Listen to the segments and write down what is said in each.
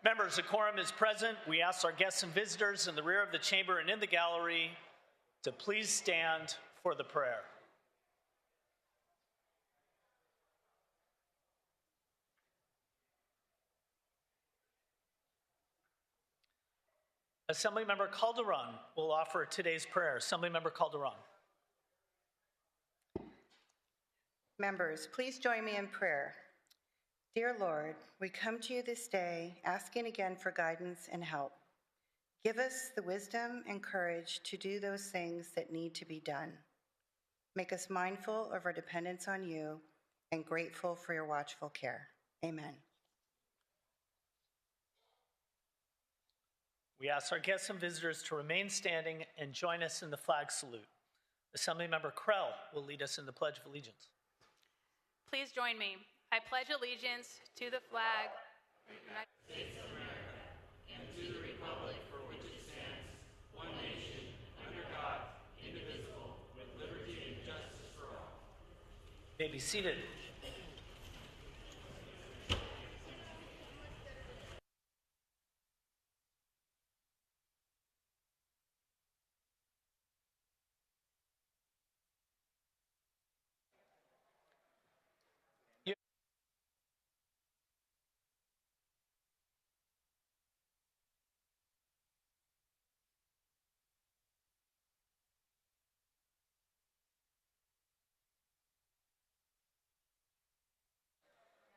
Members, a quorum is present. We ask our guests and visitors in the rear of the chamber and in the gallery to please stand for the prayer. Assemblymember Calderon will offer today's prayer. Assemblymember Calderon. Members, please join me in prayer. Dear Lord, we come to you this day asking again for guidance and help. Give us the wisdom and courage to do those things that need to be done. Make us mindful of our dependence on you and grateful for your watchful care. Amen. We ask our guests and visitors to remain standing and join us in the flag salute. Assemblymember Krell will lead us in the Pledge of Allegiance. Please join me. I pledge allegiance to the flag of the United States of America and to the republic for which it stands, one nation, under God, indivisible, with liberty and justice for all. You may be seated.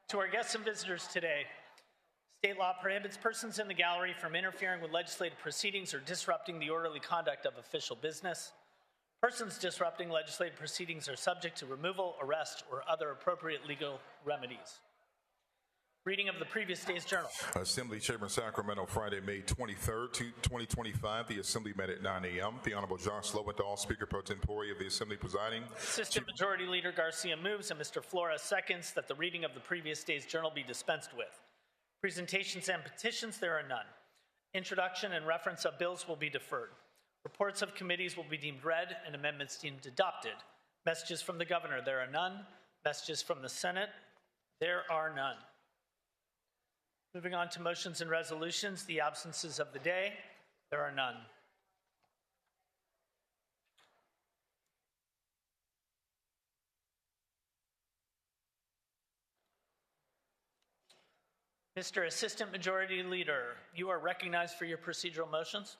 To our guests and visitors today, state law prohibits persons in the gallery from interfering with legislative proceedings or disrupting the orderly conduct of official business. Persons disrupting legislative proceedings are subject to removal, arrest, or other appropriate legal remedies. Reading of the previous day's journal. Assembly Chamber, Sacramento, Friday, May 23rd, 2025. The Assembly met at 9 a.m. The Honorable Josh Lowenthal, Speaker Pro Tempore of the Assembly presiding. Assistant Majority Leader Garcia moves and Mr. Flores seconds that the reading of the previous day's journal be dispensed with. Presentations and petitions, there are none. Introduction and reference of bills will be deferred. Reports of committees will be deemed read and amendments deemed adopted. Messages from the Governor, there are none. Messages from the Senate, there are none. Moving on to motions and resolutions, the absences of the day, there are none. Mr. Assistant Majority Leader, you are recognized for your procedural motions.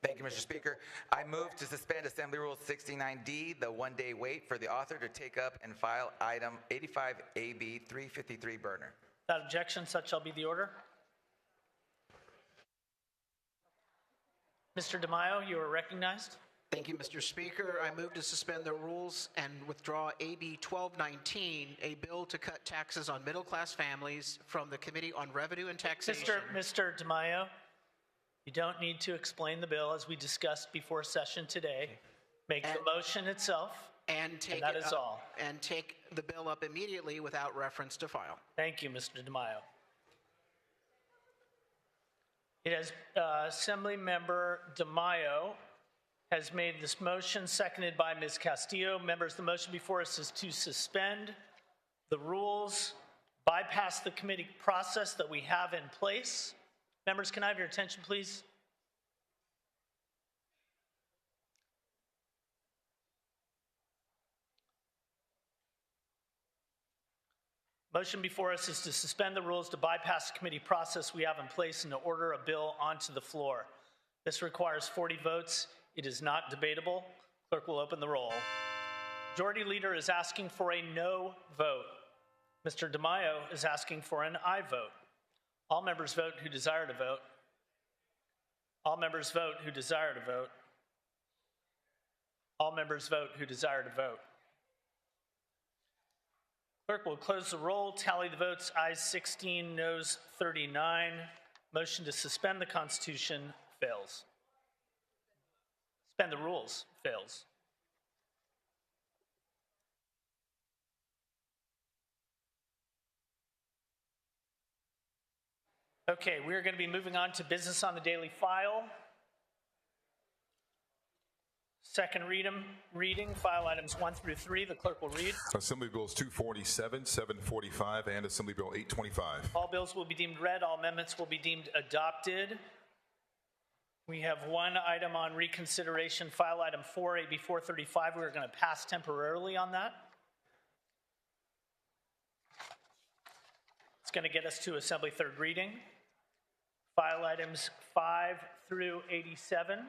Thank you, Mr. Speaker. I move to suspend Assembly Rule 69D, the one-day wait for the author to take up and file item 85 AB 353 burner. Without objection, such shall be the order. Mr. DeMaio, you are recognized. Thank you, Mr. Speaker. I move to suspend the rules and withdraw AB 1219, a bill to cut taxes on middle-class families, from the Committee on Revenue and Taxation. Mr. DeMaio, you don't need to explain the bill as we discussed before session today. Make the motion itself, and that is all. And take the bill up immediately without reference to file. Thank you, Mr. DeMaio. It has Assemblymember DeMaio has made this motion, seconded by Ms. Castillo. Members, the motion before us is to suspend the rules, bypass the committee process that we have in place. Members, can I have your attention, please? Motion before us is to suspend the rules to bypass the committee process we have in place and to order a bill onto the floor. This requires 40 votes. It is not debatable. Clerk will open the roll. Majority Leader is asking for a no vote. Mr. DeMaio is asking for an aye vote. All members vote who desire to vote. All members vote who desire to vote. All members vote who desire to vote. Clerk will close the roll, tally the votes, ayes 16, noes 39. Motion to suspend the Constitution fails. Suspend the rules fails. Okay, we're going to be moving on to business on the daily file. Second reading, file items 1 through 3. The clerk will read. Assembly Bills 247, 745, and Assembly Bill 825. All bills will be deemed read. All amendments will be deemed adopted. We have one item on reconsideration, file item 4, AB 435. We're going to pass temporarily on that. It's going to get us to Assembly third reading. File items 5 through 87.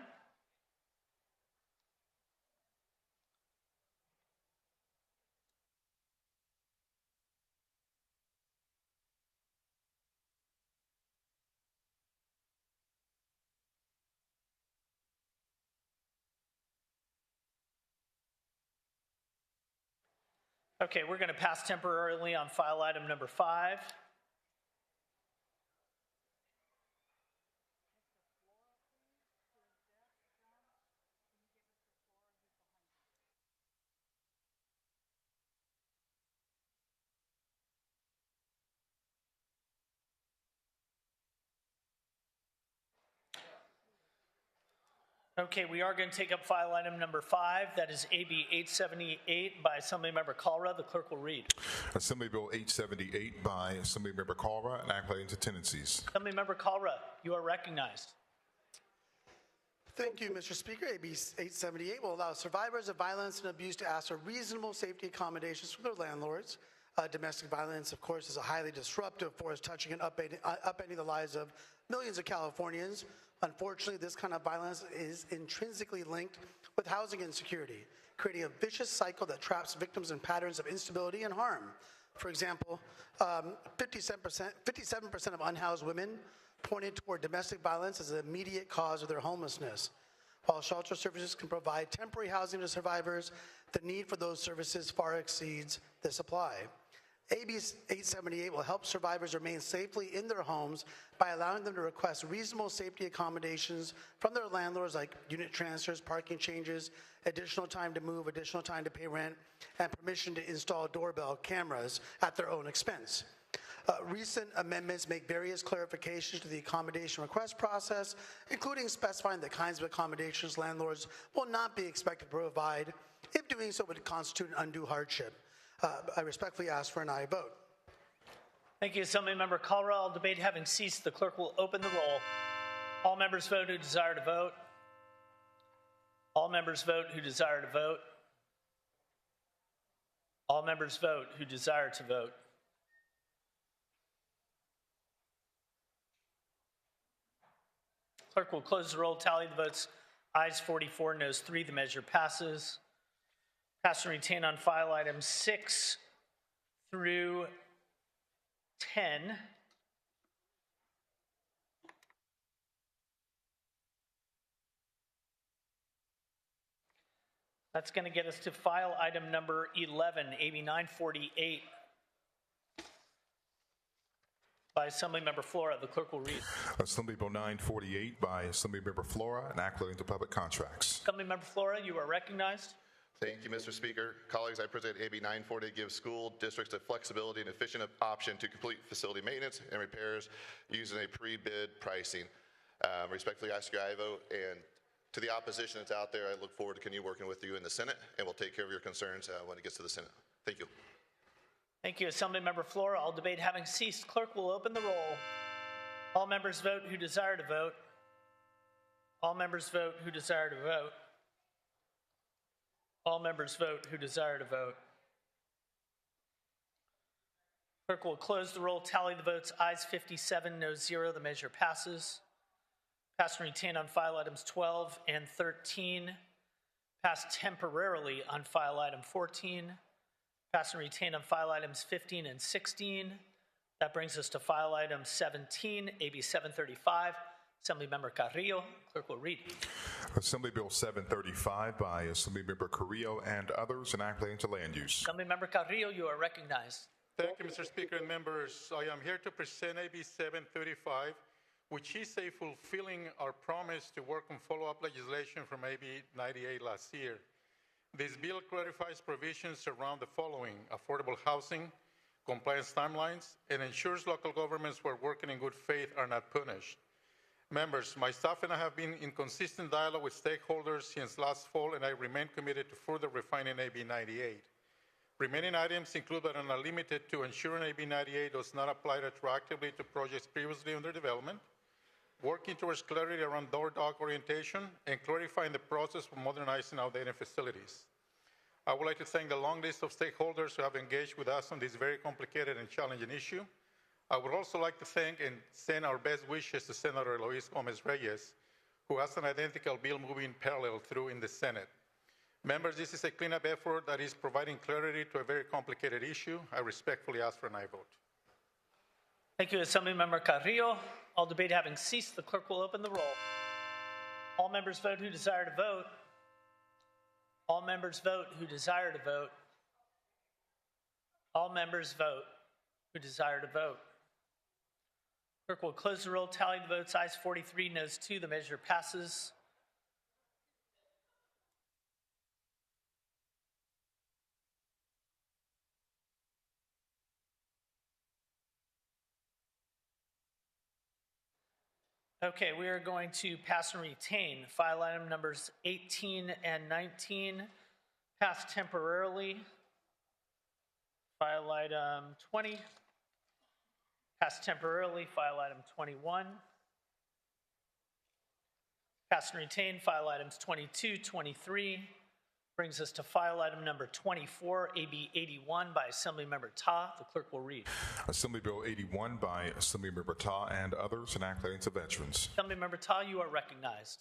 Okay, we're going to pass temporarily on file item number 5. Okay, we are going to take up file item number 5. That is AB 878 by Assemblymember Calra. The clerk will read. Assembly Bill 878 by Assemblymember Calra, and act relating to tenancies. Assemblymember Calra, you are recognized. Thank you, Mr. Speaker. AB 878 will allow survivors of violence and abuse to ask for reasonable safety accommodations from their landlords. Domestic violence, of course, is a highly disruptive force touching and upending the lives of millions of Californians. Unfortunately, this kind of violence is intrinsically linked with housing insecurity, creating a vicious cycle that traps victims in patterns of instability and harm. For example, 57% of unhoused women pointed toward domestic violence as an immediate cause of their homelessness. While shelter services can provide temporary housing to survivors, the need for those services far exceeds the supply. AB 878 will help survivors remain safely in their homes by allowing them to request reasonable safety accommodations from their landlords like unit transfers, parking changes, additional time to move, additional time to pay rent, and permission to install doorbell cameras at their own expense. Recent amendments make various clarifications to the accommodation request process, including specifying the kinds of accommodations landlords will not be expected to provide if doing so would constitute an undue hardship. I respectfully ask for an aye vote. Thank you, Assemblymember Calra. All debate having ceased, the clerk will open the roll. All members vote who desire to vote. All members vote who desire to vote. All members vote who desire to vote. Clerk will close the roll, tally the votes. Ayes 44, noes 3. The measure passes. Pass and retain on file items 6 through 10. That's going to get us to file item number 11, AB 948 by Assemblymember Flora. The clerk will read. Assembly Bill 948 by Assemblymember Flora, and act relating to public contracts. Assemblymember Flora, you are recognized. Thank you, Mr. Speaker. Colleagues, I present AB 940 to give school districts the flexibility and efficient option to complete facility maintenance and repairs using a pre-bid pricing. Respectfully ask your aye vote, and to the opposition that's out there, I look forward to continue working with you in the Senate, and we'll take care of your concerns when it gets to the Senate. Thank you. Thank you, Assemblymember Flora. All debate having ceased, clerk will open the roll. All members vote who desire to vote. All members vote who desire to vote. All members vote who desire to vote. Clerk will close the roll, tally the votes. Ayes 57, noes 0. The measure passes. Pass and retain on file items 12 and 13. Pass temporarily on file item 14. Pass and retain on file items 15 and 16. That brings us to file item 17, AB 735. Assemblymember Carrillo, clerk will read. Assembly Bill 735 by Assemblymember Carrillo and others, and act relating to land use. Assemblymember Carrillo, you are recognized. Thank you, Mr. Speaker and members. I am here to present AB 735, which is a fulfilling our promise to work on follow-up legislation from AB 98 last year. This bill clarifies provisions around the following: affordable housing, compliance timelines, and ensures local governments who are working in good faith are not punished. Members, my staff and I have been in consistent dialogue with stakeholders since last fall, and I remain committed to further refining AB 98. Remaining items include but are not limited to ensuring AB 98 does not apply retroactively to projects previously under development, working towards clarity around door-to-door orientation, and clarifying the process for modernizing outdated facilities. I would like to thank the long list of stakeholders who have engaged with us on this very complicated and challenging issue. I would also like to thank and send our best wishes to Senator Luis Gomez-Reyes, who has an identical bill moving parallel through in the Senate. Members, this is a cleanup effort that is providing clarity to a very complicated issue. I respectfully ask for an aye vote. Thank you, Assemblymember Carrillo. All debate having ceased, the clerk will open the roll. All members vote who desire to vote. All members vote who desire to vote. All members vote who desire to vote. Clerk will close the roll, tally the votes. Ayes 43, noes 2. The measure passes. Okay, we are going to pass and retain file item numbers 18 and 19. Pass temporarily. File item 20. Pass temporarily. File item 21. Pass and retain file items 22, 23. Brings us to file item number 24, AB 81 by Assemblymember Ta. The clerk will read. Assembly Bill 81 by Assemblymember Ta and others enacting to veterans. Assemblymember Ta, you are recognized.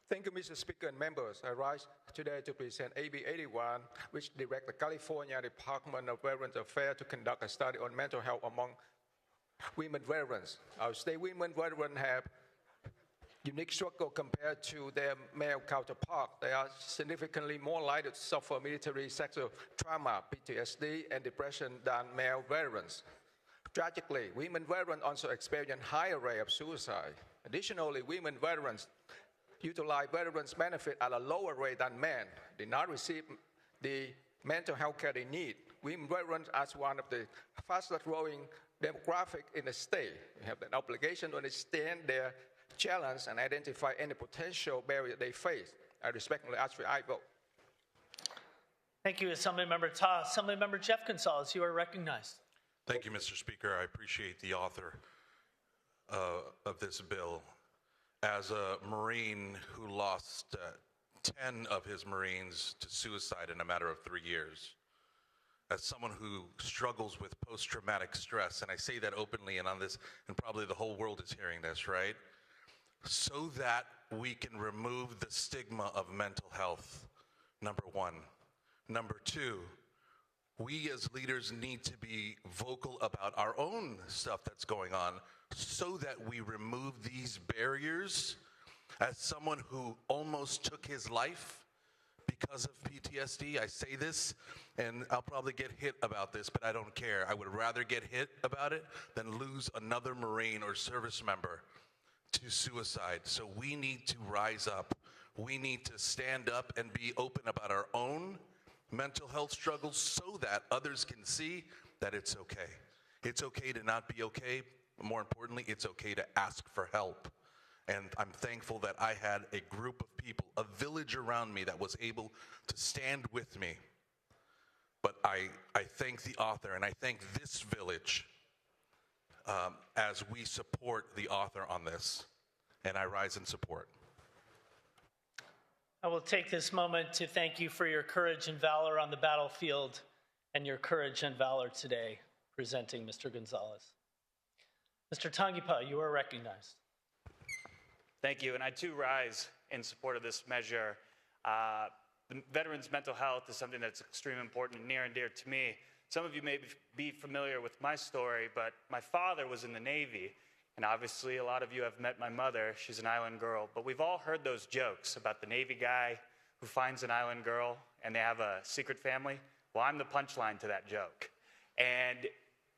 Thank you, Mr. Speaker and members. I rise today to present AB 81, which directs the California Department of Veterans Affairs to conduct a study on mental health among women veterans. Our state women veterans have unique struggle compared to their male counterpart. They are significantly more likely to suffer military sexual trauma, PTSD, and depression than male veterans. Tragically, women veterans also experience higher rate of suicide. Additionally, women veterans utilize veterans benefit at a lower rate than men, did not receive the mental health care they need. Women veterans, as one of the fastest growing demographic in the state, have an obligation to understand their challenge and identify any potential barrier they face. I respectfully ask for an aye vote. Thank you, Assemblymember Ta. Assemblymember Jeff Gonzalez, you are recognized. Thank you, Mr. Speaker. I appreciate the author of this bill. As a Marine who lost 10 of his Marines to suicide in a matter of 3 years, as someone who struggles with post-traumatic stress, and I say that openly and on this, and probably the whole world is hearing this, right? So that we can remove the stigma of mental health, number one. Number two, we as leaders need to be vocal about our own stuff that's going on so that we remove these barriers. As someone who almost took his life because of PTSD, I say this, and I'll probably get hit about this, but I don't care. I would rather get hit about it than lose another Marine or service member to suicide. So we need to rise up. We need to stand up and be open about our own mental health struggles so that others can see that it's okay. It's okay to not be okay. More importantly, it's okay to ask for help. And I'm thankful that I had a group of people, a village around me that was able to stand with me. But I thank the author and I thank this village as we support the author on this, and I rise in support. I will take this moment to thank you for your courage and valor on the battlefield and your courage and valor today, presenting Mr. Gonzalez. Mr. Tangipa, you are recognized. Thank you, and I too rise in support of this measure. The veterans' mental health is something that's extremely important and near and dear to me. Some of you may be familiar with my story, but my father was in the Navy, and obviously a lot of you have met my mother. She's an island girl, but we've all heard those jokes about the Navy guy who finds an island girl and they have a secret family. Well, I'm the punchline to that joke. And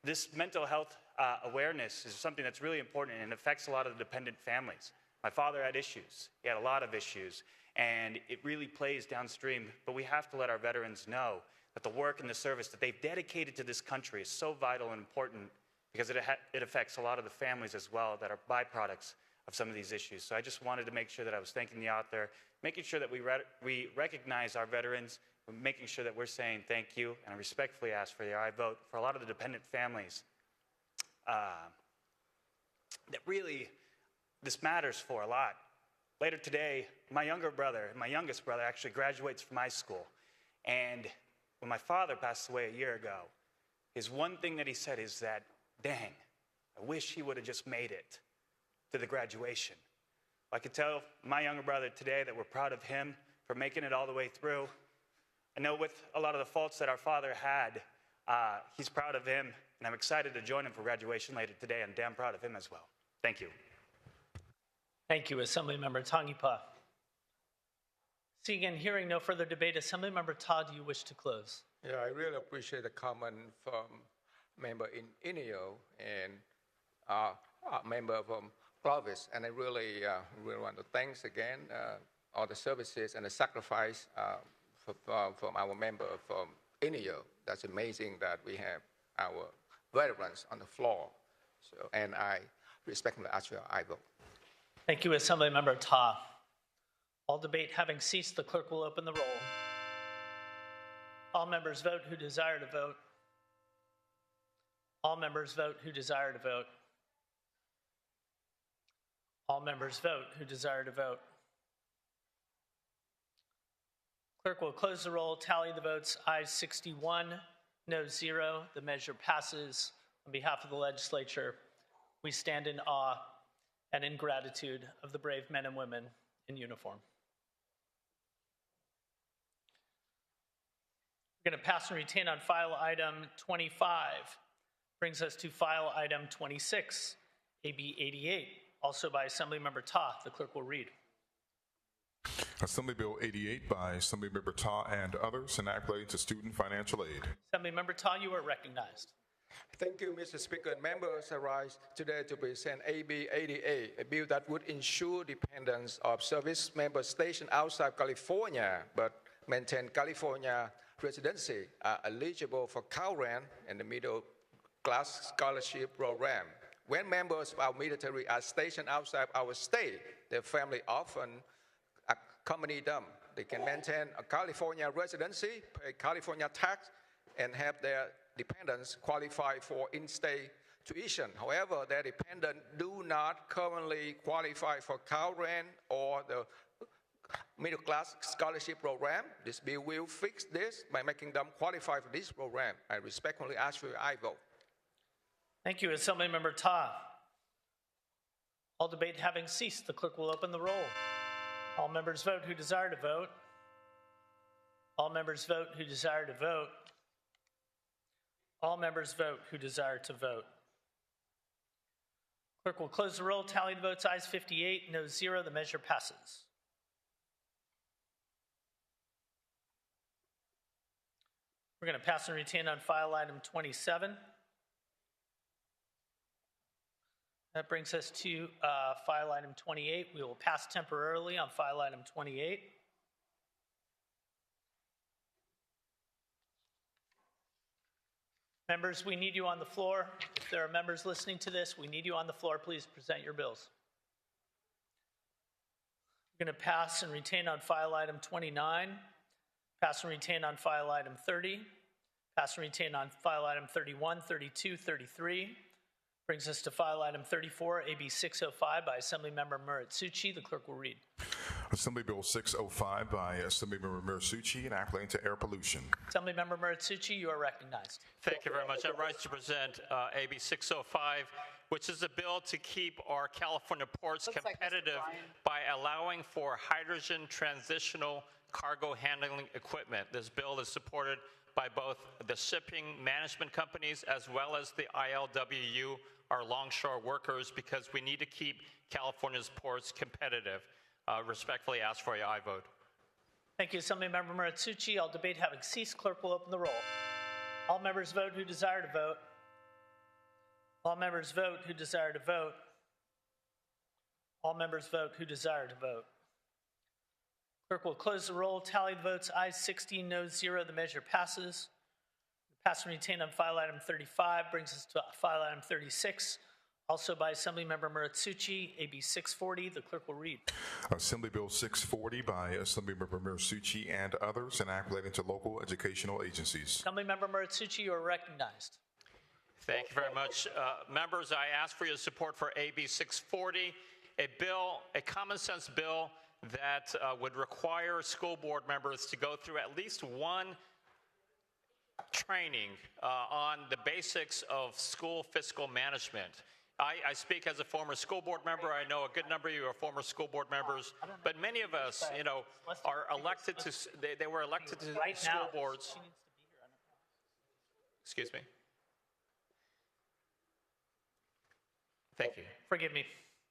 this mental health awareness is something that's really important and affects a lot of the dependent families. My father had issues. He had a lot of issues, and it really plays downstream, but we have to let our veterans know that the work and the service that they've dedicated to this country is so vital and important because it affects a lot of the families as well that are byproducts of some of these issues. So I just wanted to make sure that I was thanking the author, making sure that we recognize our veterans, making sure that we're saying thank you, and I respectfully ask for your aye vote for a lot of the dependent families that really this matters for a lot. Later today, my youngest brother actually graduates from high school. And when my father passed away a year ago, his one thing that he said is that, dang, I wish he would have just made it to the graduation. I could tell my younger brother today that we're proud of him for making it all the way through. I know with a lot of the faults that our father had, he's proud of him, and I'm excited to join him for graduation later today. I'm damn proud of him as well. Thank you. Thank you, Assemblymember Tangipa. Seeing and hearing no further debate, Assemblymember Ta, do you wish to close? Yeah, I really appreciate the comment from member in Inio and member from Clovis, and I really want to thanks again all the services and the sacrifice from our member from Inio. That's amazing that we have our veterans on the floor. So, and I respectfully ask your aye vote. Thank you, Assemblymember Ta. All debate having ceased, the clerk will open the roll. All members vote who desire to vote. All members vote who desire to vote. All members vote who desire to vote. Clerk will close the roll, tally the votes, ayes 61, no 0. The measure passes. On behalf of the legislature, we stand in awe and in gratitude of the brave men and women in uniform. We're going to pass and retain on file item 25. Brings us to file item 26, AB 88, also by Assemblymember Ta. The clerk will read. Assembly Bill 88 by Assemblymember Ta and others, enact relating to student financial aid. Assemblymember Ta, you are recognized. Thank you, Mr. Speaker. Members, I rise today to present AB 88, a bill that would ensure dependents of service members stationed outside California but maintain California residency are eligible for CalREN and the Middle Class Scholarship Program. When members of our military are stationed outside our state, their family often accompany them. They can maintain a California residency, pay California tax, and have their dependents qualify for in-state tuition. However, their dependents do not currently qualify for CalREN or the Middle Class Scholarship Program. This bill will fix this by making them qualify for this program. I respectfully ask for your aye vote. Thank you, Assemblymember Ta. All debate having ceased, the clerk will open the roll. All members vote who desire to vote. All members vote who desire to vote. All members vote who desire to vote. Clerk will close the roll, tally the votes, ayes 58, no 0. The measure passes. We're going to pass and retain on file item 27. That brings us to file item 28. We will pass temporarily on file item 28. Members, we need you on the floor. If there are members listening to this, we need you on the floor. Please present your bills. We're going to pass and retain on file item 29. Pass and retain on file item 30. Pass and retain on file item 31, 32, 33. Brings us to file item 34, AB 605 by Assemblymember Muratsuchi. The clerk will read. Assembly Bill 605 by Assemblymember Muratsuchi, enact relating to air pollution. Assemblymember Muratsuchi, you are recognized. Thank you very much. I rise to present AB 605, which is a bill to keep our California ports competitive by allowing for hydrogen transitional cargo handling equipment. This bill is supported by both the shipping management companies as well as the ILWU, our longshore workers, because we need to keep California's ports competitive. Respectfully ask for your aye vote. Thank you, Assemblymember Muratsuchi. All debate having ceased, clerk will open the roll. All members vote who desire to vote. All members vote who desire to vote. All members vote who desire to vote. Clerk will close the roll, tally the votes, ayes 16, no 0. The measure passes. Pass and retain on file item 35 brings us to file item 36, also by Assemblymember Muratsuchi, AB 640. The clerk will read. Assembly Bill 640 by Assemblymember Muratsuchi and others, an act relating to local educational agencies. Assemblymember Muratsuchi, you are recognized. Thank you very much. Members, I ask for your support for AB 640, a common sense bill that would require school board members to go through at least one training on the basics of school fiscal management. I speak as a former school board member. I know a good number of you are former school board members, but many of us, are elected to, they were elected to school boards. Excuse me. Thank you. Forgive me.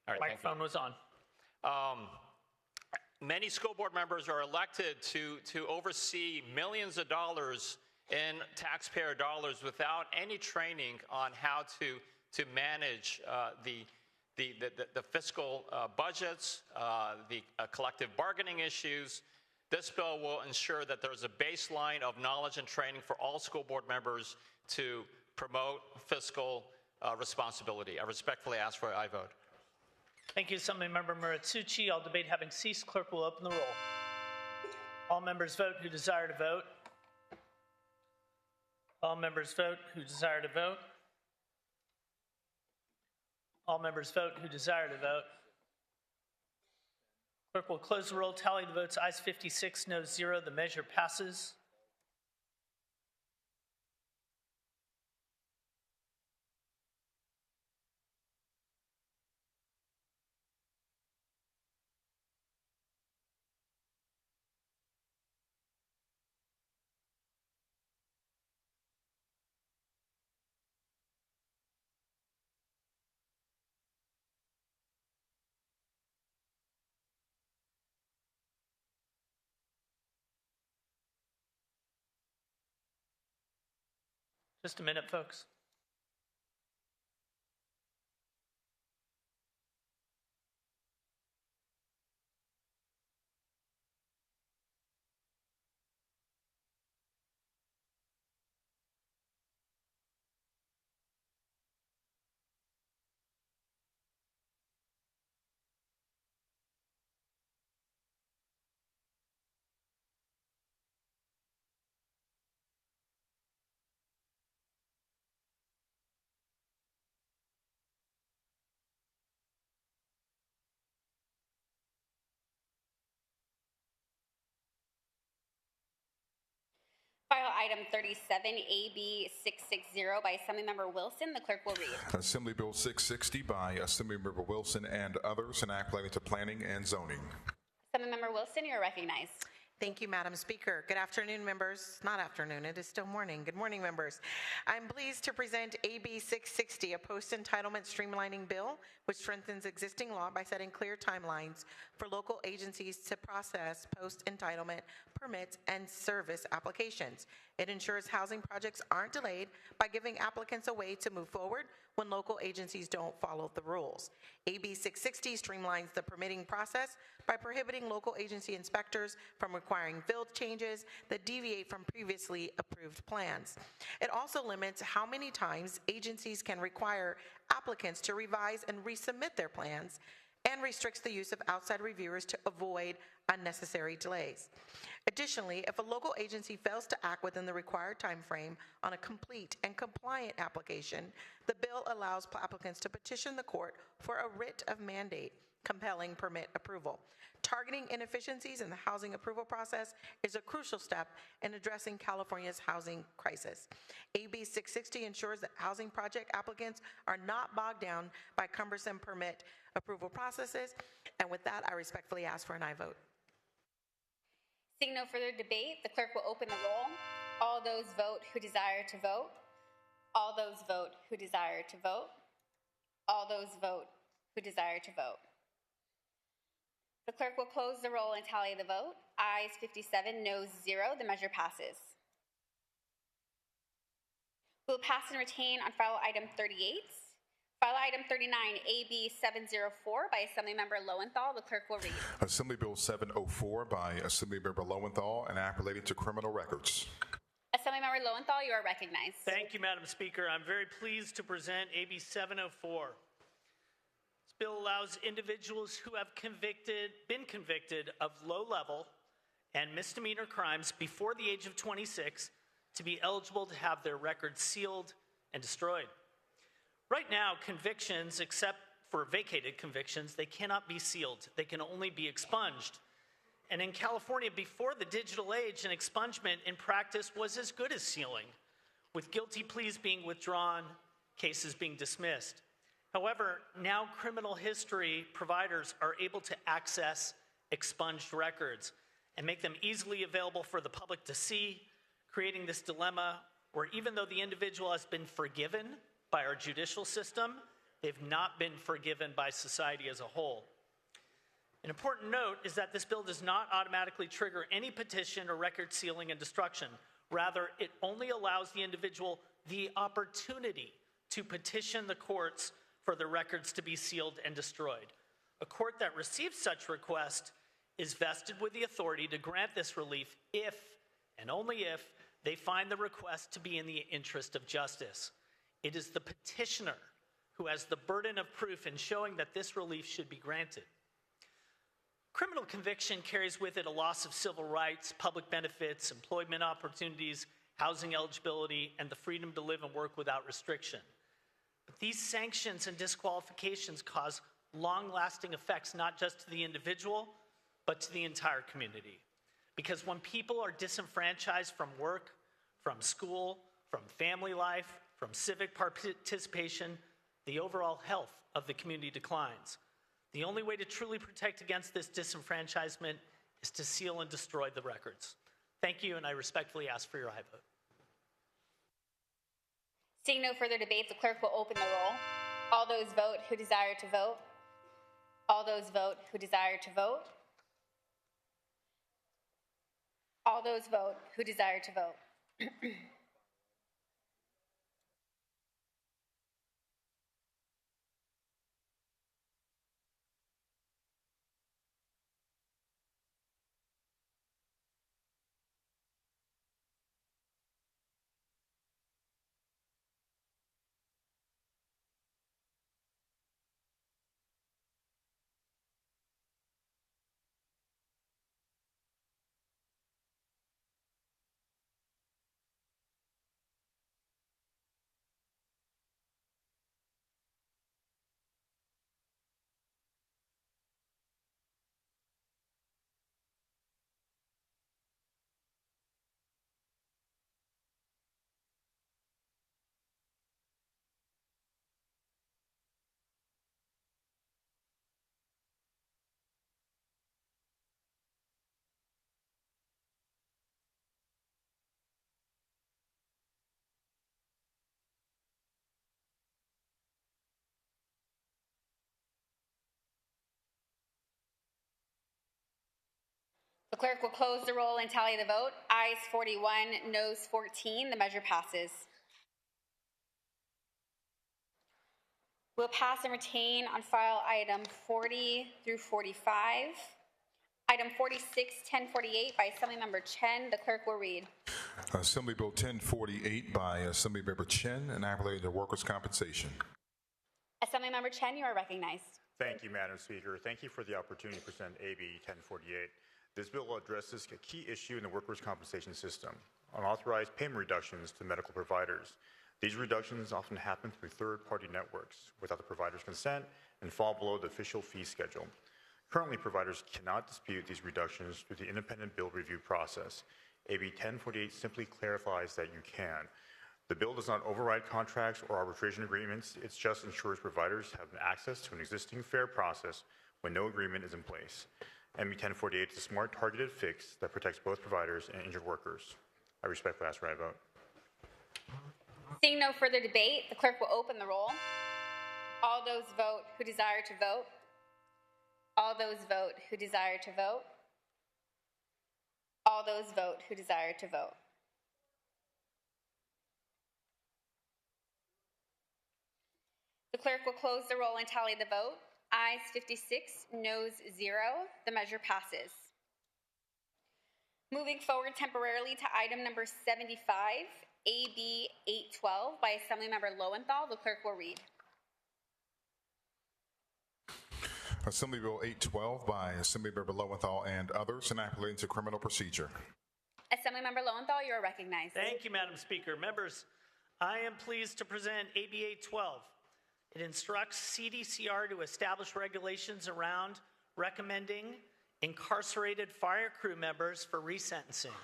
All right, Microphone was on. Many school board members are elected to oversee millions of dollars in taxpayer dollars without any training on how to manage the fiscal budgets, the collective bargaining issues. This bill will ensure that there's a baseline of knowledge and training for all school board members to promote fiscal responsibility. I respectfully ask for an aye vote. Thank you, Assemblymember Muratsuchi. All debate having ceased, clerk will open the roll. All members vote who desire to vote. All members vote who desire to vote. All members vote who desire to vote. Clerk will close the roll, tally the votes. Ayes 56, noes 0. The measure passes. Just a minute, folks. File item 37, AB 660 by Assemblymember Wilson. The clerk will read. Assembly Bill 660 by Assemblymember Wilson and others, an act relating to planning and zoning. Assemblymember Wilson, you are recognized. Thank you, Madam Speaker. Good afternoon, members. Not afternoon, it is still morning. Good morning, members. I'm pleased to present AB 660, a post-entitlement streamlining bill, which strengthens existing law by setting clear timelines for local agencies to process post-entitlement permits and service applications. It ensures housing projects aren't delayed by giving applicants a way to move forward when local agencies don't follow the rules. AB 660 streamlines the permitting process by prohibiting local agency inspectors from requiring field changes that deviate from previously approved plans. It also limits how many times agencies can require applicants to revise and resubmit their plans, and restricts the use of outside reviewers to avoid unnecessary delays. Additionally, if a local agency fails to act within the required time frame on a complete and compliant application, the bill allows applicants to petition the court for a writ of mandate compelling permit approval. Targeting inefficiencies in the housing approval process is a crucial step in addressing California's housing crisis. AB 660 ensures that housing project applicants are not bogged down by cumbersome permit approval processes. And with that, I respectfully ask for an aye vote. Seeing no further debate, the clerk will open the roll. All those vote who desire to vote. All those vote who desire to vote. All those vote who desire to vote. The clerk will close the roll and tally the vote. Ayes 57, noes 0. The measure passes. We will pass and retain on file item 38. File item 39, AB 704 by Assemblymember Lowenthal. The clerk will read. Assembly Bill 704 by Assemblymember Lowenthal, an act relating to criminal records. Assemblymember Lowenthal, you are recognized. Thank you, Madam Speaker. I'm very pleased to present AB 704. This bill allows individuals who have been convicted of low-level and misdemeanor crimes before the age of 26 to be eligible to have their records sealed and destroyed. Right now, convictions, except for vacated convictions, they cannot be sealed. They can only be expunged. And in California, before the digital age, an expungement in practice was as good as sealing, with guilty pleas being withdrawn, cases being dismissed. However, now criminal history providers are able to access expunged records and make them easily available for the public to see, creating this dilemma where even though the individual has been forgiven by our judicial system, they've not been forgiven by society as a whole. An important note is that this bill does not automatically trigger any petition or record sealing and destruction. Rather, it only allows the individual the opportunity to petition the courts for the records to be sealed and destroyed. A court that receives such request is vested with the authority to grant this relief if, and only if, they find the request to be in the interest of justice. It is the petitioner who has the burden of proof in showing that this relief should be granted. Criminal conviction carries with it a loss of civil rights, public benefits, employment opportunities, housing eligibility, and the freedom to live and work without restriction. But these sanctions and disqualifications cause long-lasting effects not just to the individual, but to the entire community. Because when people are disenfranchised from work, from school, from family life, from civic participation, the overall health of the community declines. The only way to truly protect against this disenfranchisement is to seal and destroy the records. Thank you, and I respectfully ask for your aye vote. Seeing no further debate, the clerk will open the roll. All those vote who desire to vote. All those vote who desire to vote. All those vote who desire to vote. The clerk will close the roll and tally the vote. Ayes 41, noes 14. The measure passes. We'll pass and retain on file item 40 through 45. Item 46, 1048 by Assemblymember Chen. The clerk will read. Assembly Bill 1048 by Assemblymember Chen, enacting the workers' compensation. Assemblymember Chen, you are recognized. Thank you, Madam Speaker. Thank you for the opportunity to present AB 1048. This bill addresses a key issue in the workers' compensation system, unauthorized payment reductions to medical providers. These reductions often happen through third-party networks without the provider's consent and fall below the official fee schedule. Currently, providers cannot dispute these reductions through the independent bill review process. AB 1048 simply clarifies that you can. The bill does not override contracts or arbitration agreements. It just ensures providers have access to an existing fair process when no agreement is in place. MB 1048 is a smart, targeted fix that protects both providers and injured workers. I respectfully ask for a vote. Seeing no further debate, the clerk will open the roll. All those vote who desire to vote. All those vote who desire to vote. All those vote who desire to vote. The clerk will close the roll and tally the vote. Ayes 56, noes 0. The measure passes. Moving forward temporarily to item number 75, AB 812 by Assemblymember Lowenthal. The clerk will read. Assembly Bill 812 by Assemblymember Lowenthal and others, and act relating to criminal procedure. Assemblymember Lowenthal, you are recognized. Thank you, Madam Speaker. Members, I am pleased to present AB 812. It instructs CDCR to establish regulations around recommending incarcerated fire crew members for resentencing.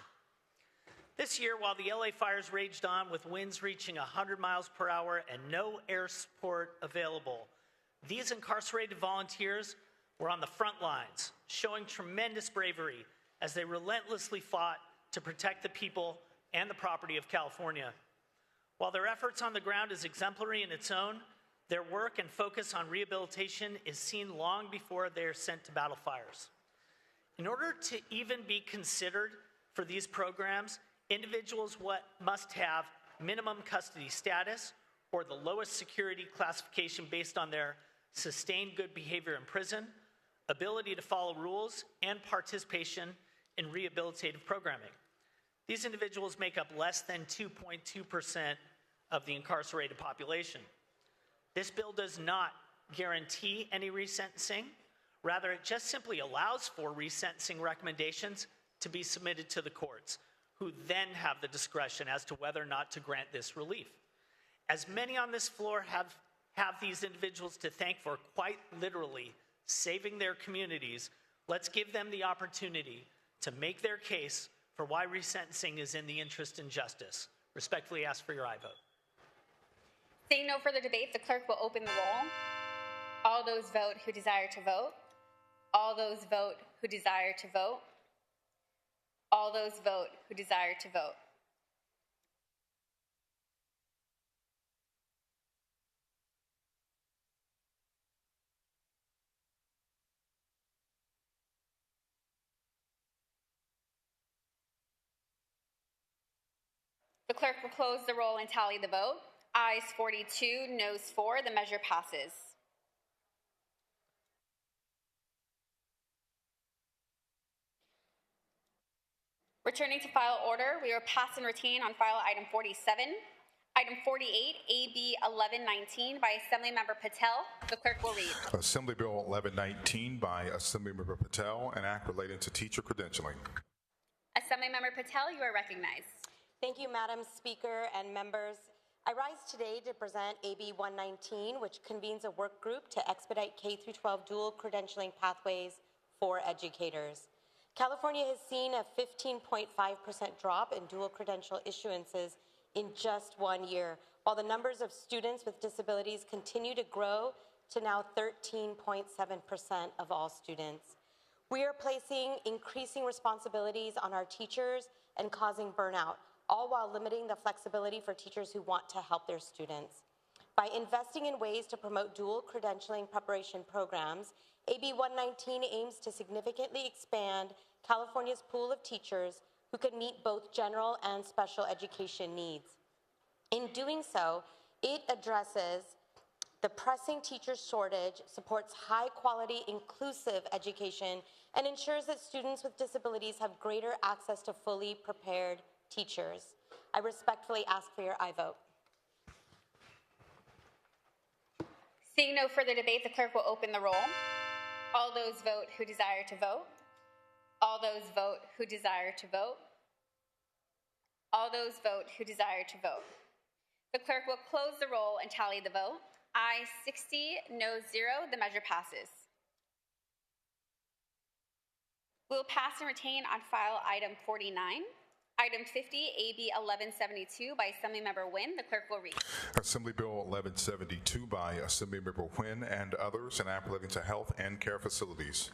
This year, while the LA fires raged on with winds reaching 100 miles per hour and no air support available, these incarcerated volunteers were on the front lines, showing tremendous bravery as they relentlessly fought to protect the people and the property of California. While their efforts on the ground is exemplary in its own, their work and focus on rehabilitation is seen long before they are sent to battle fires. In order to even be considered for these programs, individuals must have minimum custody status or the lowest security classification based on their sustained good behavior in prison, ability to follow rules, and participation in rehabilitative programming. These individuals make up less than 2.2% of the incarcerated population. This bill does not guarantee any resentencing. Rather, it just simply allows for resentencing recommendations to be submitted to the courts, who then have the discretion as to whether or not to grant this relief. As many on this floor have these individuals to thank for quite literally saving their communities, let's give them the opportunity to make their case for why resentencing is in the interest and justice. Respectfully ask for your aye vote. Seeing no further debate, the clerk will open the roll. All those vote who desire to vote. All those vote who desire to vote. All those vote who desire to vote. The clerk will close the roll and tally the vote. Ayes 42, noes 4. The measure passes. Returning to file order, we are pass and retain on file item 47. Item 48, AB 1119 by Assemblymember Patel. The clerk will read. Assembly Bill 1119 by Assemblymember Patel, an act relating to teacher credentialing. Assemblymember Patel, you are recognized. Thank you, Madam Speaker and members. I rise today to present AB 119, which convenes a work group to expedite K-12 dual credentialing pathways for educators. California has seen a 15.5% drop in dual credential issuances in just 1 year, while the numbers of students with disabilities continue to grow to now 13.7% of all students. We are placing increasing responsibilities on our teachers and causing burnout, all while limiting the flexibility for teachers who want to help their students. By investing in ways to promote dual credentialing preparation programs, AB 119 aims to significantly expand California's pool of teachers who can meet both general and special education needs. In doing so, it addresses the pressing teacher shortage, supports high-quality, inclusive education, and ensures that students with disabilities have greater access to fully prepared teachers. I respectfully ask for your aye vote. Seeing no further debate, the clerk will open the roll. All those vote who desire to vote. All those vote who desire to vote. All those vote who desire to vote. The clerk will close the roll and tally the vote. Ayes 60, noes 0. The measure passes. We will pass and retain on file item 49. Item 50, AB 1172 by Assemblymember Nguyen. The clerk will read. Assembly Bill 1172 by Assemblymember Nguyen and others, an act relating to health and care facilities.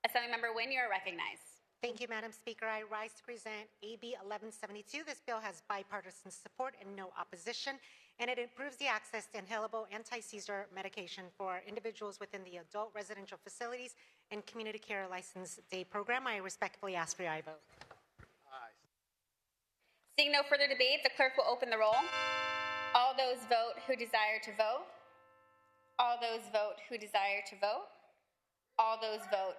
Assemblymember Nguyen, you are recognized. Thank you, Madam Speaker. I rise to present AB 1172. This bill has bipartisan support and no opposition, and it improves the access to inhalable anti-seizure medication for individuals within the adult residential facilities and community care license day program. I respectfully ask for your aye vote. Seeing no further debate, the clerk will open the roll. All those vote who desire to vote. All those vote who desire to vote. All those vote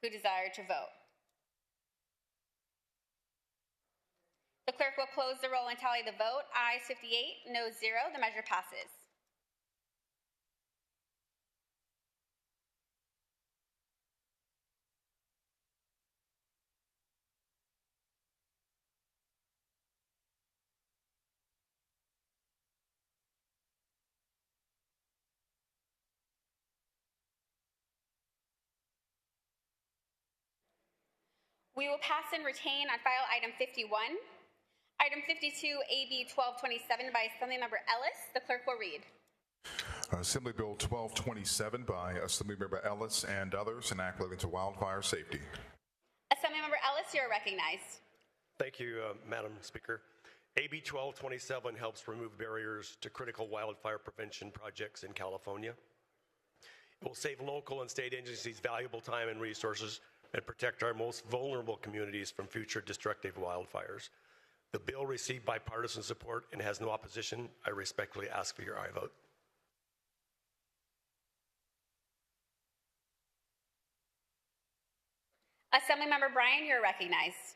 who desire to vote. The clerk will close the roll and tally the vote. Ayes 58, noes 0. The measure passes. We will pass and retain on file item 51. Item 52, AB 1227 by Assemblymember Ellis. The clerk will read. Assembly Bill 1227 by Assemblymember Ellis and others, enact relating to wildfire safety. Assemblymember Ellis, you are recognized. Thank you, Madam Speaker. AB 1227 helps remove barriers to critical wildfire prevention projects in California. It will save local and state agencies valuable time and resources and protect our most vulnerable communities from future destructive wildfires. The bill received bipartisan support and has no opposition. I respectfully ask for your aye vote. Assemblymember Bryan, you're recognized.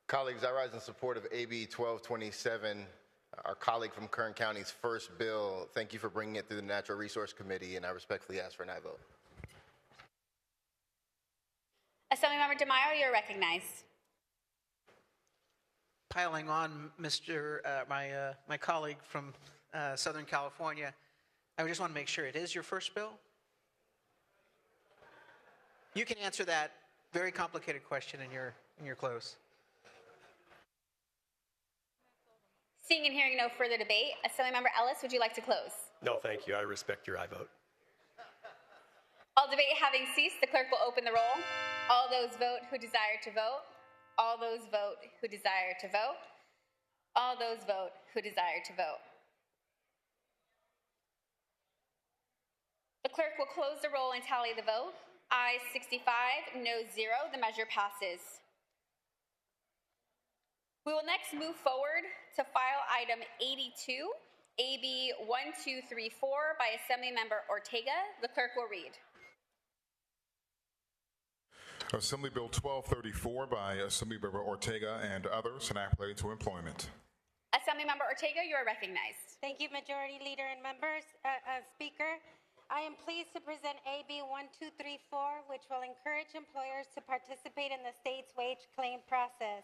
Colleagues, I rise in support of AB 1227, our colleague from Kern County's first bill. Thank you for bringing it through the Natural Resource Committee, and I respectfully ask for an aye vote. Assemblymember DeMaio, you're recognized. Piling on, my colleague from Southern California, I just want to make sure it is your first bill. You can answer that very complicated question in your close. Seeing and hearing no further debate, Assemblymember Ellis, would you like to close? No, thank you. I respect your aye vote. All debate having ceased, the clerk will open the roll. All those vote who desire to vote. All those vote who desire to vote. All those vote who desire to vote. The clerk will close the roll and tally the vote. Ayes 65, noes 0. The measure passes. We will next move forward to file item 82, AB 1234 by Assemblymember Ortega. The clerk will read. Assembly Bill 1234 by Assemblymember Ortega and others, enact relating to employment. Assemblymember Ortega, you are recognized. Thank you, Majority Leader and members. Speaker, I am pleased to present AB 1234, which will encourage employers to participate in the state's wage claim process.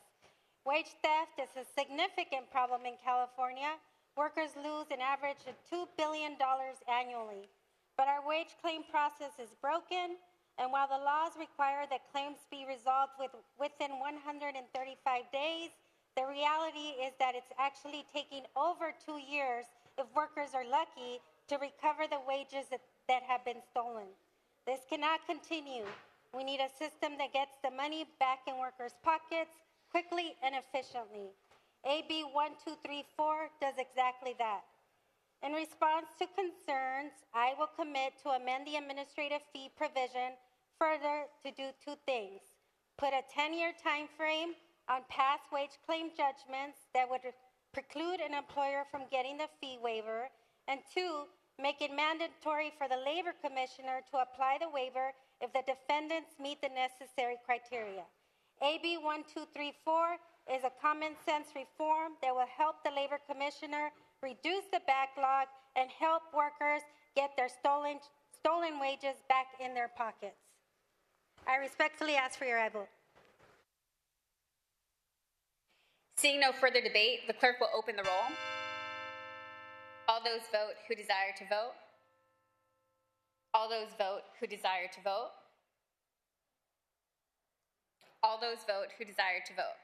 Wage theft is a significant problem in California. Workers lose an average of $2 billion annually. But our wage claim process is broken, and while the laws require that claims be resolved within 135 days, the reality is that it's actually taking over 2 years, if workers are lucky, to recover the wages that have been stolen. This cannot continue. We need a system that gets the money back in workers' pockets quickly and efficiently. AB 1234 does exactly that. In response to concerns, I will commit to amend the administrative fee provision further to do two things: put a 10-year time frame on past wage claim judgments that would preclude an employer from getting the fee waiver, and two, make it mandatory for the Labor Commissioner to apply the waiver if the defendants meet the necessary criteria. AB 1234 is a common sense reform that will help the Labor Commissioner reduce the backlog and help workers get their stolen wages back in their pockets. I respectfully ask for your aye vote. Seeing no further debate, the clerk will open the roll. All those vote who desire to vote. All those vote who desire to vote. All those vote who desire to vote.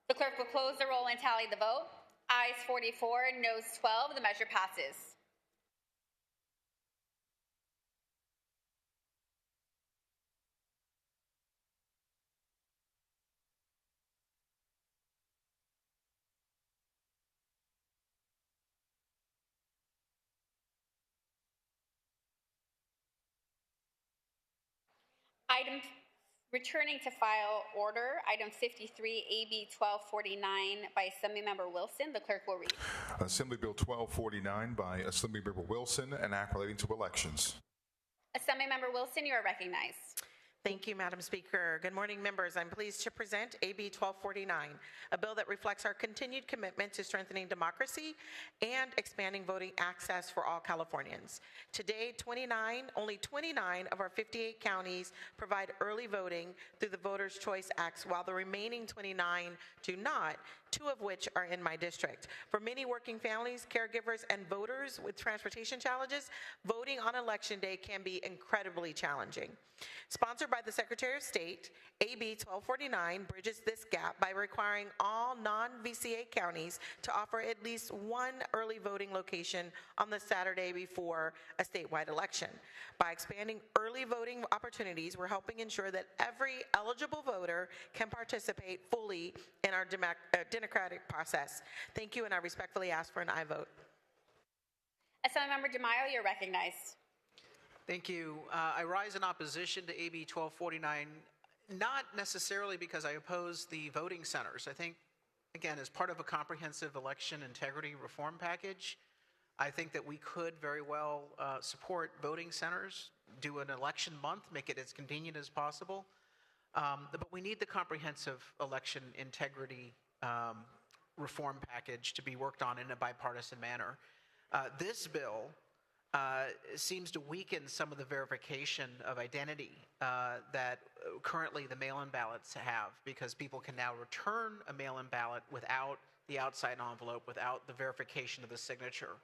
The clerk will close the roll and tally the vote. Ayes 44, noes 12. The measure passes. Returning to file order, item 53, AB 1249 by Assemblymember Wilson. The clerk will read. Assembly Bill 1249 by Assemblymember Wilson, an act relating to elections. Assemblymember Wilson, you are recognized. Thank you, Madam Speaker. Good morning, members. I'm pleased to present AB 1249, a bill that reflects our continued commitment to strengthening democracy and expanding voting access for all Californians. Today, only 29 of our 58 counties provide early voting through the Voters' Choice Acts, while the remaining 29 do not, 2 of which are in my district. For many working families, caregivers, and voters with transportation challenges, voting on Election Day can be incredibly challenging. Sponsored by the Secretary of State, AB 1249 bridges this gap by requiring all non-VCA counties to offer at least one early voting location on the Saturday before a statewide election. By expanding early voting opportunities, we're helping ensure that every eligible voter can participate fully in our democratic process. Thank you, and I respectfully ask for an aye vote. Assemblymember DeMaio, you're recognized. Thank you. I rise in opposition to AB 1249, not necessarily because I oppose the voting centers. I think, again, as part of a comprehensive election integrity reform package, I think that we could very well support voting centers, do an election month, make it as convenient as possible. But we need the comprehensive election integrity reform package to be worked on in a bipartisan manner. This bill seems to weaken some of the verification of identity that currently the mail-in ballots have, because people can now return a mail-in ballot without the outside envelope, without the verification of the signature,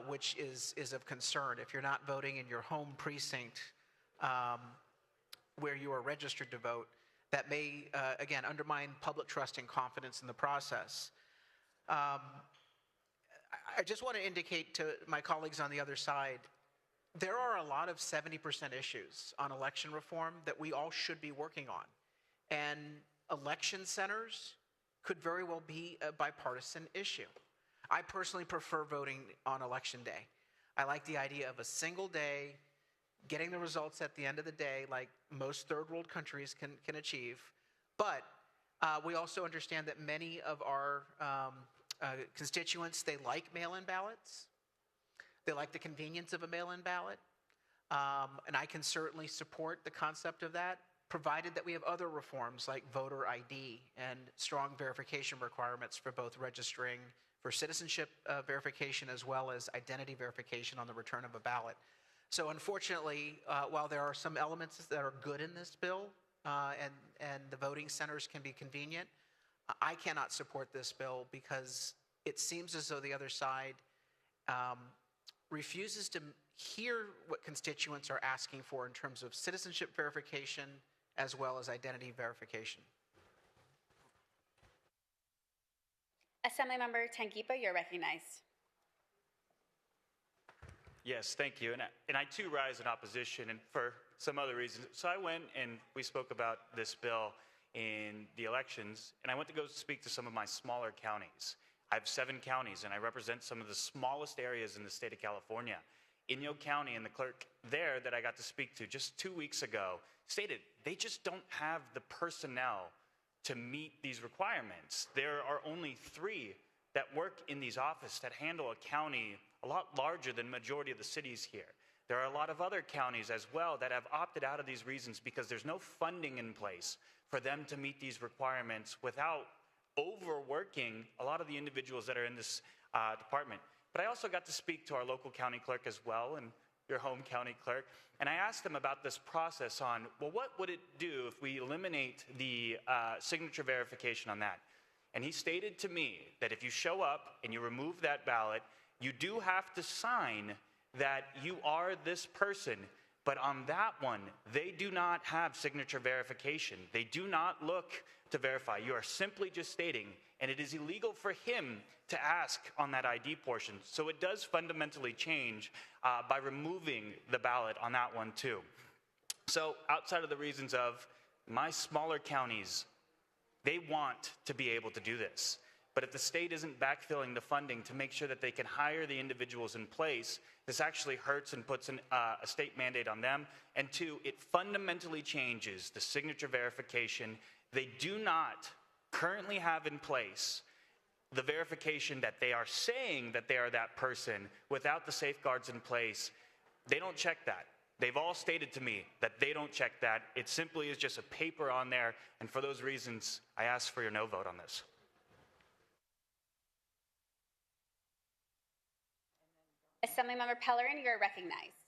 which is of concern. If you're not voting in your home precinct where you are registered to vote, that may, again, undermine public trust and confidence in the process. I just want to indicate to my colleagues on the other side, there are a lot of 70% issues on election reform that we all should be working on. And election centers could very well be a bipartisan issue. I personally prefer voting on Election Day. I like the idea of a single day, getting the results at the end of the day, like most third world countries can achieve. But we also understand that many of our constituents, they like mail-in ballots. They like the convenience of a mail-in ballot. And I can certainly support the concept of that, provided that we have other reforms like voter ID and strong verification requirements for both registering for citizenship verification as well as identity verification on the return of a ballot. So unfortunately, while there are some elements that are good in this bill and the voting centers can be convenient, I cannot support this bill because it seems as though the other side refuses to hear what constituents are asking for in terms of citizenship verification as well as identity verification. Assemblymember Tanguipa, you're recognized. Yes, thank you. And I too rise in opposition, and for some other reasons. So I went and we spoke about this bill in the elections, and I went to go speak to some of my smaller counties. I have 7 counties, and I represent some of the smallest areas in the state of California. Inyo County, and the clerk there that I got to speak to just 2 weeks ago stated they just don't have the personnel to meet these requirements. There are only 3 that work in these offices that handle a county a lot larger than majority of the cities here. There are a lot of other counties as well that have opted out of these reasons because there's no funding in place for them to meet these requirements without overworking a lot of the individuals that are in this department. But I also got to speak to our local county clerk as well, and your home county clerk, and I asked them about this process on, well, what would it do if we eliminate the signature verification on that? And he stated to me that if you show up and you remove that ballot, you do have to sign that you are this person, but on that one, they do not have signature verification. They do not look to verify. You are simply just stating, and it is illegal for him to ask on that ID portion. So it does fundamentally change by removing the ballot on that one too. So outside of the reasons of my smaller counties, they want to be able to do this. But if the state isn't backfilling the funding to make sure that they can hire the individuals in place, this actually hurts and puts a state mandate on them. And two, it fundamentally changes the signature verification. They do not currently have in place the verification that they are saying that they are that person without the safeguards in place. They don't check that. They've all stated to me that they don't check that. It simply is just a paper on there. And for those reasons, I ask for your no vote on this. Assemblymember Pellerin, you're recognized.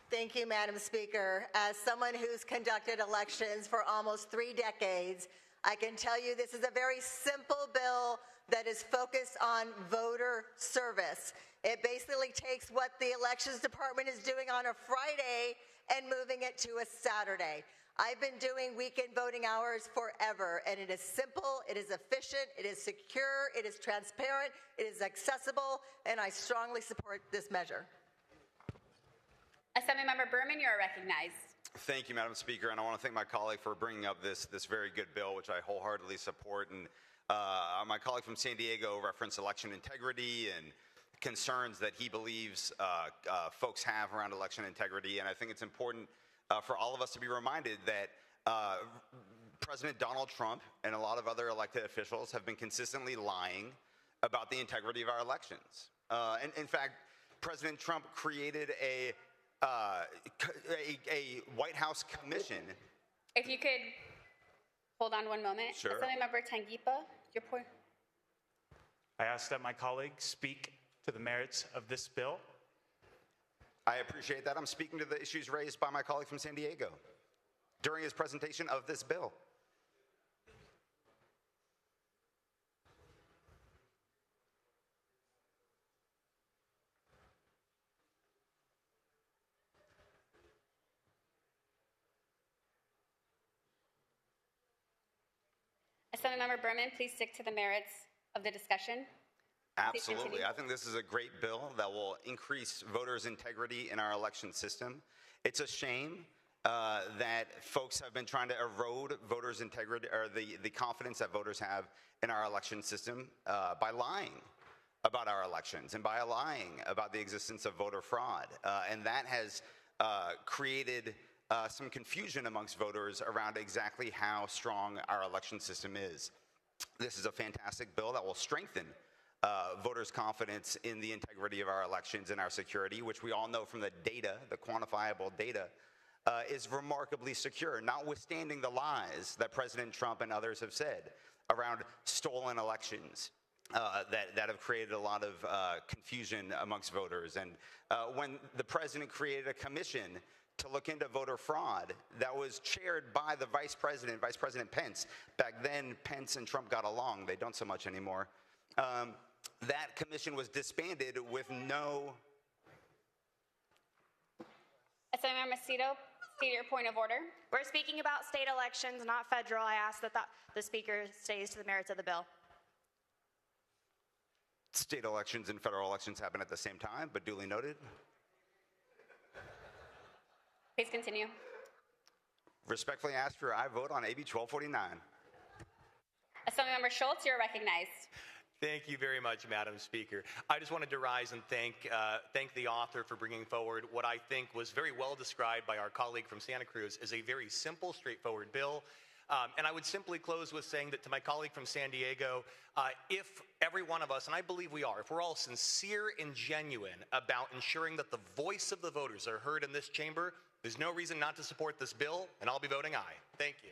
Thank you, Madam Speaker. As someone who's conducted elections for almost 3 decades, I can tell you this is a very simple bill that is focused on voter service. It basically takes what the Elections Department is doing on a Friday and moving it to a Saturday. I've been doing weekend voting hours forever, and it is simple, it is efficient, it is secure, it is transparent, it is accessible, and I strongly support this measure. Assemblymember Berman, you are recognized. Thank you, Madam Speaker, and I want to thank my colleague for bringing up this very good bill, which I wholeheartedly support. And my colleague from San Diego referenced election integrity and concerns that he believes folks have around election integrity, and I think it's important for all of us to be reminded that President Donald Trump and a lot of other elected officials have been consistently lying about the integrity of our elections. And in fact, President Trump created a White House commission. If you could hold on one moment. Sure. Assemblymember Tangipa, your point. I ask that my colleague speak to the merits of this bill. I appreciate that. I'm speaking to the issues raised by my colleague from San Diego during his presentation of this bill. Assemblymember Berman, please stick to the merits of the discussion. Absolutely. I think this is a great bill that will increase voters' integrity in our election system. It's a shame that folks have been trying to erode voters' integrity, or the confidence that voters have in our election system by lying about our elections and by lying about the existence of voter fraud. And that has created some confusion amongst voters around exactly how strong our election system is. This is a fantastic bill that will strengthen voters' confidence in the integrity of our elections and our security, which we all know from the data, the quantifiable data, is remarkably secure, notwithstanding the lies that President Trump and others have said around stolen elections that have created a lot of confusion amongst voters. And when the president created a commission to look into voter fraud that was chaired by the Vice President Pence. Back then, Pence and Trump got along. They don't so much anymore. That commission was disbanded with no... Assemblymember Macedo, state your point of order. We're speaking about state elections, not federal. I ask that the speaker stays to the merits of the bill. State elections and federal elections happen at the same time, but duly noted. Please continue. Respectfully ask for I vote on AB 1249. Assemblymember Schultz, you're recognized. Thank you very much, Madam Speaker. I just wanted to rise and thank the author for bringing forward what I think was very well described by our colleague from Santa Cruz as a very simple, straightforward bill. And I would simply close with saying that to my colleague from San Diego, if every one of us, and I believe we are, if we're all sincere and genuine about ensuring that the voice of the voters are heard in this chamber, there's no reason not to support this bill, and I'll be voting aye. Thank you.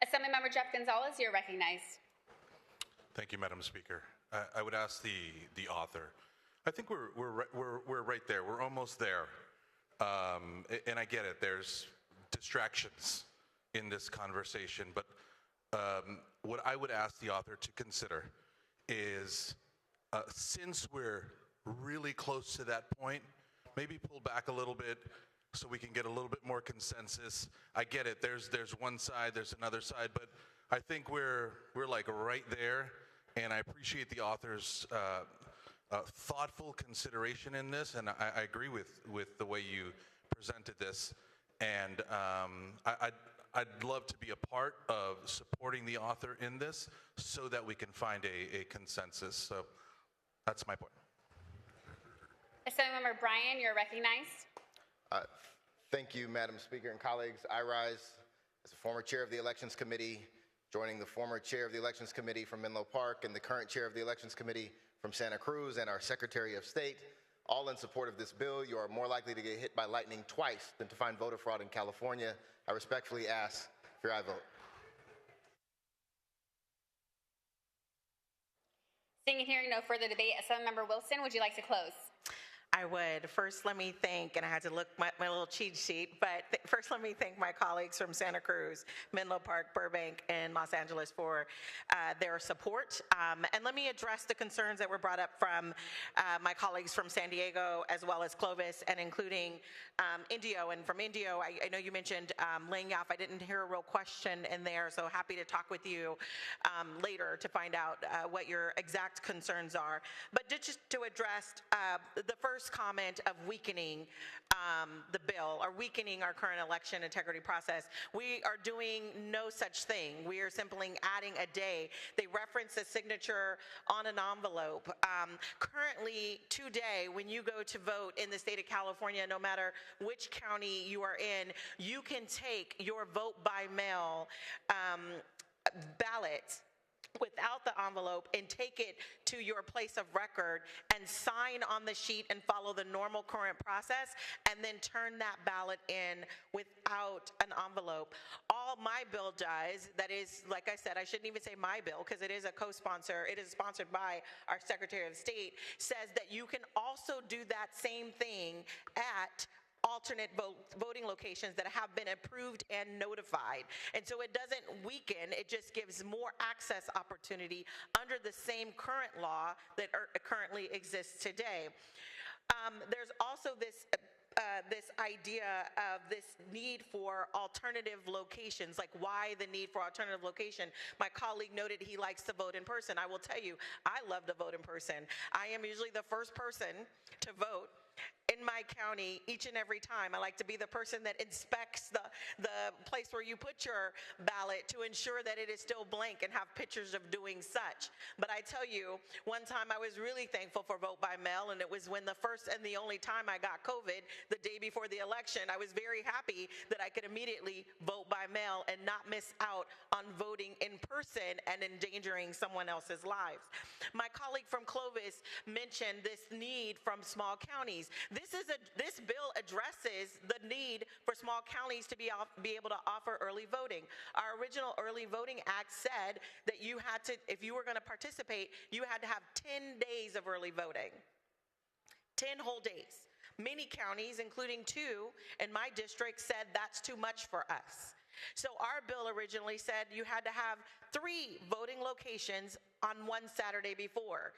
Assemblymember Jeff Gonzalez, you're recognized. Thank you, Madam Speaker. I would ask the author. I think we're right there. We're almost there, and I get it. There's distractions in this conversation, but what I would ask the author to consider is, since we're really close to that point, maybe pull back a little bit so we can get a little bit more consensus. I get it. There's one side, there's another side, but I think we're like right there, and I appreciate the author's thoughtful consideration in this, and I agree with the way you presented this, and I'd love to be a part of supporting the author in this so that we can find a consensus. So that's my point. Assemblymember Bryan, you're recognized. Thank you, Madam Speaker and colleagues. I rise as a former chair of the Elections Committee, joining the former chair of the Elections Committee from Menlo Park and the current chair of the Elections Committee from Santa Cruz and our Secretary of State, all in support of this bill. You are more likely to get hit by lightning twice than to find voter fraud in California. I respectfully ask for your aye vote. Seeing and hearing no further debate, Assemblymember Wilson, would you like to close? I would. First, let me thank, and I had to look my little cheat sheet, but first let me thank my colleagues from Santa Cruz, Menlo Park, Burbank, and Los Angeles for their support. And let me address the concerns that were brought up from my colleagues from San Diego, as well as Clovis, and including Indio. And from Indio, I know you mentioned laying off. I didn't hear a real question in there, so happy to talk with you later to find out what your exact concerns are. But just to address the first comment of weakening the bill or weakening our current election integrity process. We are doing no such thing. We are simply adding a day. They reference a signature on an envelope. Currently, today, when you go to vote in the state of California, no matter which county you are in, you can take your vote by mail ballot without the envelope and take it to your place of record and sign on the sheet and follow the normal current process and then turn that ballot in without an envelope. All my bill does, that is, like I said, I shouldn't even say my bill because it is a co-sponsor, it is sponsored by our Secretary of State, says that you can also do that same thing at alternate voting locations that have been approved and notified. And so it doesn't weaken, it just gives more access opportunity under the same current law that currently exists today. There's also this idea of this need for alternative locations, like why the need for alternative location. My colleague noted he likes to vote in person. I will tell you, I love to vote in person. I am usually the first person to vote in my county each and every time. I like to be the person that inspects the place where you put your ballot to ensure that it is still blank and have pictures of doing such. But I tell you, one time I was really thankful for vote by mail, and it was when the first and the only time I got COVID, the day before the election. I was very happy that I could immediately vote by mail and not miss out on voting in person and endangering someone else's lives. My colleague from Clovis mentioned this need from small counties. This bill addresses the need for small counties to be able to offer early voting. Our original Early Voting Act said that you had to, if you were going to participate, you had to have 10 days of early voting. 10 whole days. Many counties, including 2 in my district, said that's too much for us. So our bill originally said you had to have 3 voting locations on one Saturday before.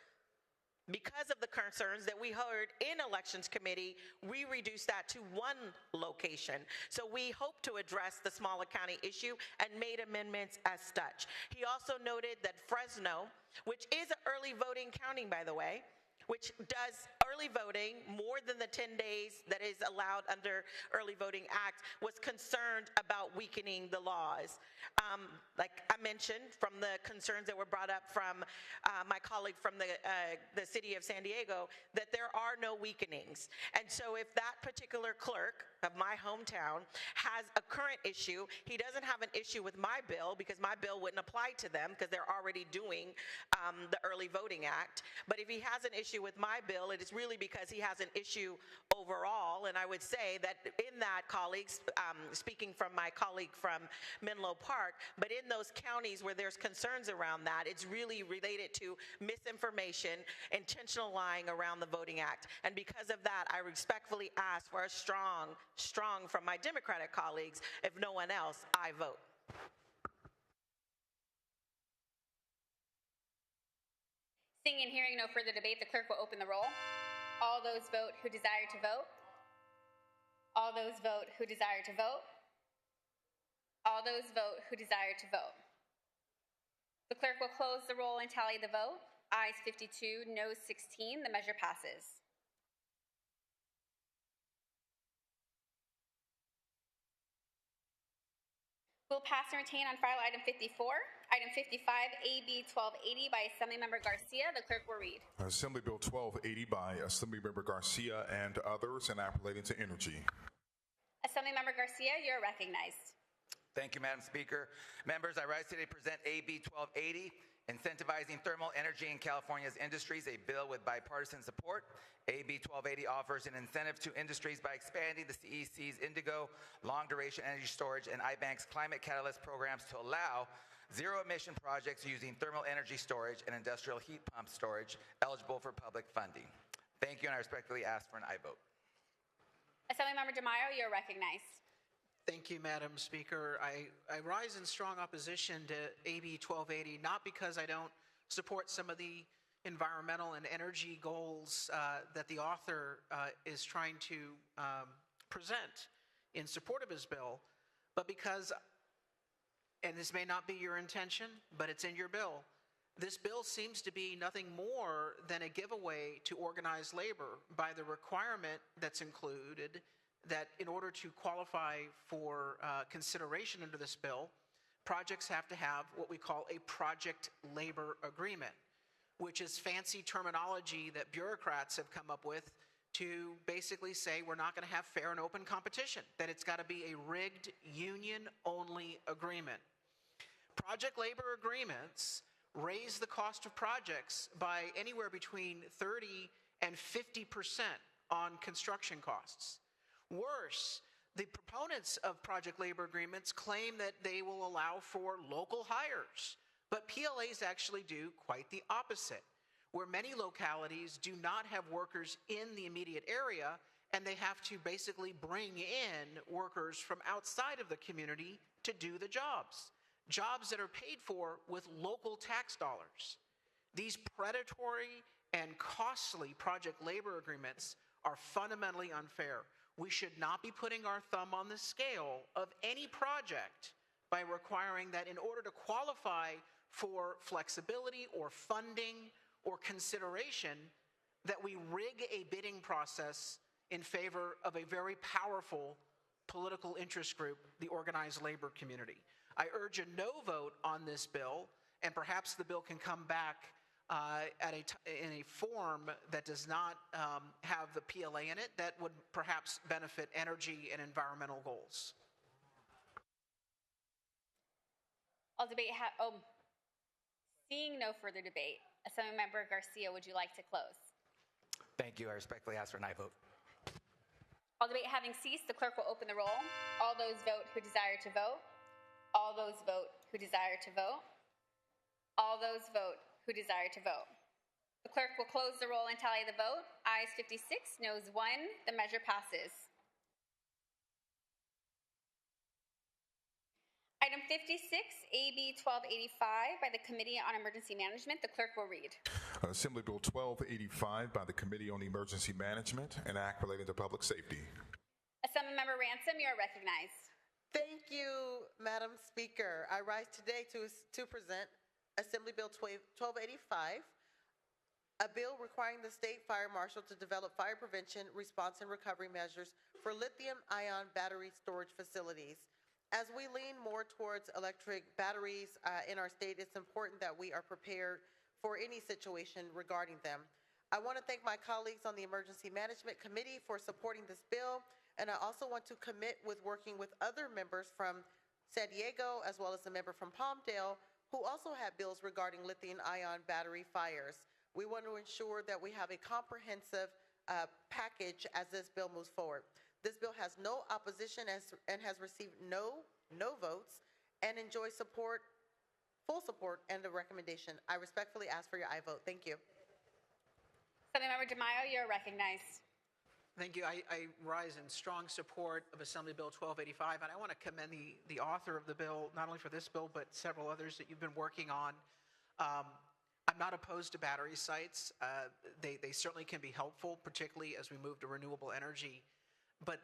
Because of the concerns that we heard in Elections Committee, we reduced that to 1 location. So we hope to address the smaller county issue and made amendments as such. He also noted that Fresno, which is an early voting county, by the way, which does early voting more than the 10 days that is allowed under Early Voting Act, was concerned about weakening the laws. Like I mentioned, from the concerns that were brought up from my colleague from the city of San Diego, that there are no weakenings. And so if that particular clerk of my hometown has a current issue, he doesn't have an issue with my bill because my bill wouldn't apply to them because they're already doing the Early Voting Act. But if he has an issue with my bill, it is really because he has an issue overall. And I would say that in that, colleagues, speaking from my colleague from Menlo Park, but in those counties where there's concerns around that, it's really related to misinformation, intentional lying around the Voting Act. And because of that, I respectfully ask for a strong from my Democratic colleagues. If no one else, I vote. Seeing and hearing no further debate, the clerk will open the roll. All those vote who desire to vote. All those vote who desire to vote. All those vote who desire to vote. The clerk will close the roll and tally the vote. Ayes 52, noes 16. The measure passes. We'll pass and retain on file item 54. Item 55, AB 1280 by Assemblymember Garcia. The clerk will read. Assembly Bill 1280 by Assemblymember Garcia and others and act relating to energy. Assemblymember Garcia, you're recognized. Thank you, Madam Speaker. Members, I rise today to present AB 1280, Incentivizing Thermal Energy in California's Industries, a bill with bipartisan support. AB 1280 offers an incentive to industries by expanding the CEC's Indigo long-duration energy storage and IBANK's climate catalyst programs to allow zero-emission projects using thermal energy storage and industrial heat pump storage eligible for public funding. Thank you, and I respectfully ask for an aye vote. Assemblymember DeMaio, you're recognized. Thank you, Madam Speaker. I rise in strong opposition to AB 1280, not because I don't support some of the environmental and energy goals that the author is trying to present in support of his bill, but because, and this may not be your intention, but it's in your bill, this bill seems to be nothing more than a giveaway to organized labor by the requirement that's included that in order to qualify for consideration under this bill, projects have to have what we call a project labor agreement, which is fancy terminology that bureaucrats have come up with to basically say we're not going to have fair and open competition, that it's got to be a rigged union-only agreement. Project labor agreements raise the cost of projects by anywhere between 30 and 50% on construction costs. Worse, the proponents of project labor agreements claim that they will allow for local hires, but PLAs actually do quite the opposite, where many localities do not have workers in the immediate area, and they have to basically bring in workers from outside of the community to do the jobs that are paid for with local tax dollars. These predatory and costly project labor agreements are fundamentally unfair. We should not be putting our thumb on the scale of any project by requiring that in order to qualify for flexibility or funding or consideration, that we rig a bidding process in favor of a very powerful political interest group, the organized labor community. I urge a no vote on this bill, and perhaps the bill can come back in a form that does not have the PLA in it, that would perhaps benefit energy and environmental goals. I'll debate. Seeing no further debate, Assemblymember Garcia, would you like to close? Thank you. I respectfully ask for an aye vote. All debate having ceased, the clerk will open the roll. All those vote who desire to vote. All those vote who desire to vote. All those vote who desire to vote. The clerk will close the roll and tally the vote. Ayes 56, noes 1. The measure passes. Item 56, AB 1285 by the Committee on Emergency Management. The clerk will read. Assembly Bill 1285 by the Committee on Emergency Management and act relating to public safety. Assemblymember Ransom, you are recognized. Thank you, Madam Speaker. I rise today to present Assembly Bill 1285, a bill requiring the State Fire Marshal to develop fire prevention, response, and recovery measures for lithium-ion battery storage facilities. As we lean more towards electric batteries in our state, it's important that we are prepared for any situation regarding them. I want to thank my colleagues on the Emergency Management Committee for supporting this bill, and I also want to commit with working with other members from San Diego, as well as a member from Palmdale, who also have bills regarding lithium-ion battery fires. We want to ensure that we have a comprehensive package as this bill moves forward. This bill has no opposition and has received no votes and enjoys support, full support, and the recommendation. I respectfully ask for your aye vote. Thank you. Assemblymember DeMaio, you're recognized. Thank you. I rise in strong support of Assembly Bill 1285, and I want to commend the author of the bill, not only for this bill, but several others that you've been working on. I'm not opposed to battery sites. They certainly can be helpful, particularly as we move to renewable energy. But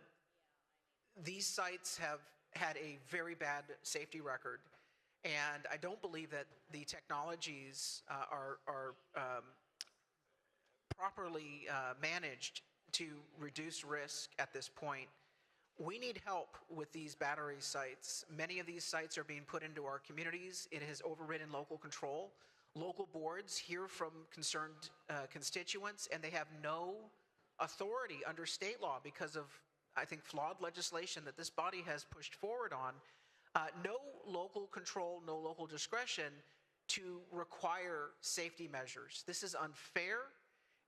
these sites have had a very bad safety record, and I don't believe that the technologies are properly managed to reduce risk at this point. We need help with these battery sites. Many of these sites are being put into our communities. It has overridden local control. Local boards hear from concerned constituents, and they have no authority under state law because of, I think, flawed legislation that this body has pushed forward on. No local control, no local discretion to require safety measures. This is unfair,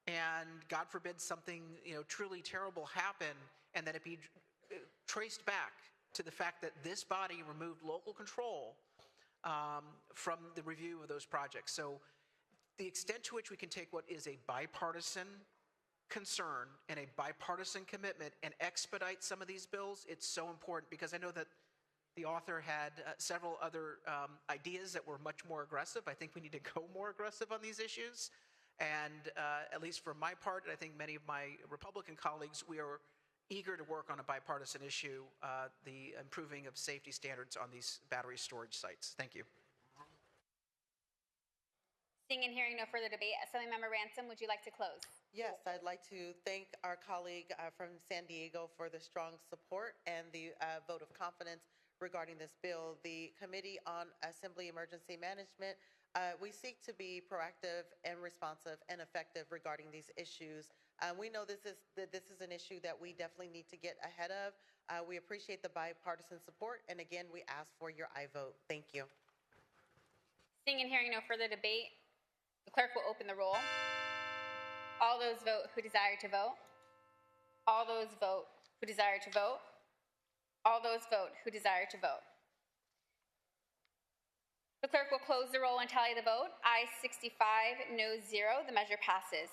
and God forbid something truly terrible happen, and that it be traced back to the fact that this body removed local control from the review of those projects. So the extent to which we can take what is a bipartisan concern and a bipartisan commitment and expedite some of these bills, it's so important, because I know that the author had several other ideas that were much more aggressive. I think we need to go more aggressive on these issues. And at least for my part, and I think many of my Republican colleagues, we are eager to work on a bipartisan issue, the improving of safety standards on these battery storage sites. Thank you. Seeing and hearing no further debate, Assemblymember Ransom, would you like to close? Yes, I'd like to thank our colleague from San Diego for the strong support and the vote of confidence regarding this bill. The Committee on Assembly Emergency Management, we seek to be proactive and responsive and effective regarding these issues. We know this is an issue that we definitely need to get ahead of. We appreciate the bipartisan support, and again, we ask for your aye vote. Thank you. Seeing and hearing no further debate, the clerk will open the roll. All those vote who desire to vote. All those vote who desire to vote. All those vote who desire to vote. The clerk will close the roll and tally the vote. Ayes 65, noes 0. The measure passes.